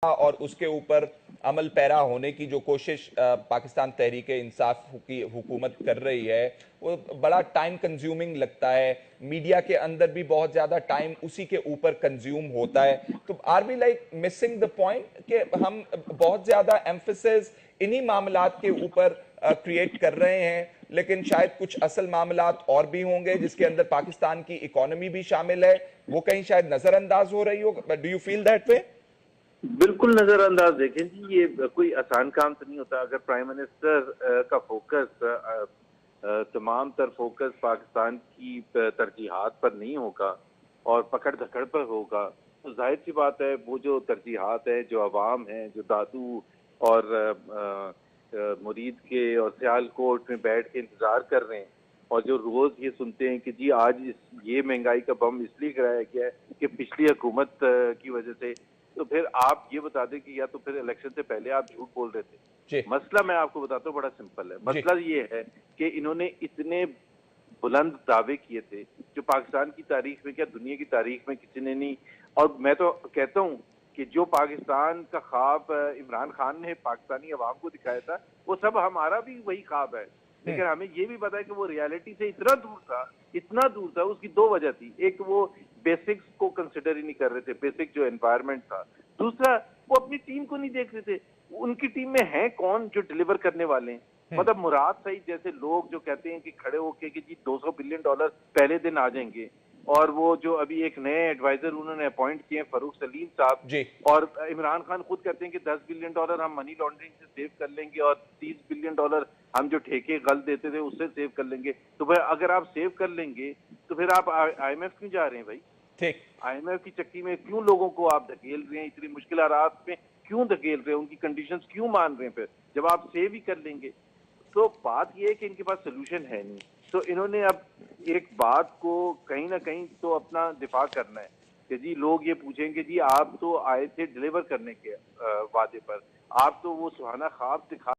और उसके ऊपर अमल पैरा होने की जो कोशिश पाकिस्तान तहरीक इंसाफ की हुकूमत कर रही है, वो बड़ा टाइम कंज्यूमिंग लगता है। मीडिया के अंदर भी बहुत ज़्यादा टाइम उसी के ऊपर कंज्यूम होता है। तो are we like missing the point कि हम बहुत ज़्यादा एम्फेसिस इन्हीं मामलात के ऊपर क्रिएट कर रहे हैं, लेकिन शायद कुछ असल मामलात और भी होंगे जिसके अंदर पाकिस्तान की इकोनॉमी भी शामिल है, वो कहीं शायद नज़रअंदाज हो रही हो। Do you feel that way? बिल्कुल नजरअंदाज। देखें जी, ये कोई आसान काम तो नहीं होता। अगर प्राइम मिनिस्टर का फोकस तमाम तर फोकस पाकिस्तान की तरजीहात पर नहीं होगा और पकड़ धकड़ पर होगा, तो जाहिर सी बात है वो जो तरजीहात है, जो अवाम है, जो दादू और मुरीद के और सियालकोट में बैठ के इंतजार कर रहे हैं और जो रोज ये सुनते हैं कि जी आज ये महंगाई का बम इसलिए गिराया गया है कि पिछली हुकूमत की वजह से, तो फिर आप ये बता दें कि या तो फिर इलेक्शन से पहले आप झूठ बोल रहे थे। जी। मसला मैं आपको बताता हूँ, बड़ा सिंपल है। जी। मसला ये है कि इन्होंने इतने बुलंद दावे किए थे जो पाकिस्तान की तारीख में क्या दुनिया की तारीख में किसी ने नहीं। और मैं तो कहता हूँ कि जो पाकिस्तान का ख्वाब इमरान खान ने पाकिस्तानी अवाम को दिखाया था, वो सब हमारा भी वही ख्वाब है। लेकिन हमें ये भी पता है कि वो रियलिटी से इतना दूर था, इतना दूर था। उसकी दो वजह थी। एक, वो बेसिक्स को कंसिडर ही नहीं कर रहे थे, बेसिक जो एनवायरनमेंट था। दूसरा, वो अपनी टीम को नहीं देख रहे थे। उनकी टीम में है कौन जो डिलीवर करने वाले हैं? मतलब मुराद सईद जैसे लोग जो कहते हैं कि खड़े होके कि जी $200 बिलियन पहले दिन आ जाएंगे, और वो जो अभी एक नए एडवाइजर उन्होंने अपॉइंट किए फरूख सलीम साहब, जी। और इमरान खान खुद कहते हैं कि $10 बिलियन हम मनी लॉन्ड्रिंग से सेव कर लेंगे और $30 बिलियन हम जो ठेके गल देते थे उससे सेव कर लेंगे। तो भाई अगर आप सेव कर लेंगे तो फिर आप IMF क्यों जा रहे हैं भाई? ठीक। IMF की चक्की में क्यों लोगों को आप धकेल रहे हैं? इतनी मुश्किल हालात में क्यों धकेल रहे हैं? उनकी कंडीशंस क्यों मान रहे हैं? फिर जब आप सेव ही कर लेंगे, तो बात यह है कि इनके पास सोल्यूशन है नहीं। तो इन्होंने अब एक बात को कहीं ना कहीं तो अपना दिफा करना है कि जी लोग ये पूछेंगे जी आप तो आए थे डिलीवर करने के वादे पर, आप तो वो सुहाना ख्वाब दिखा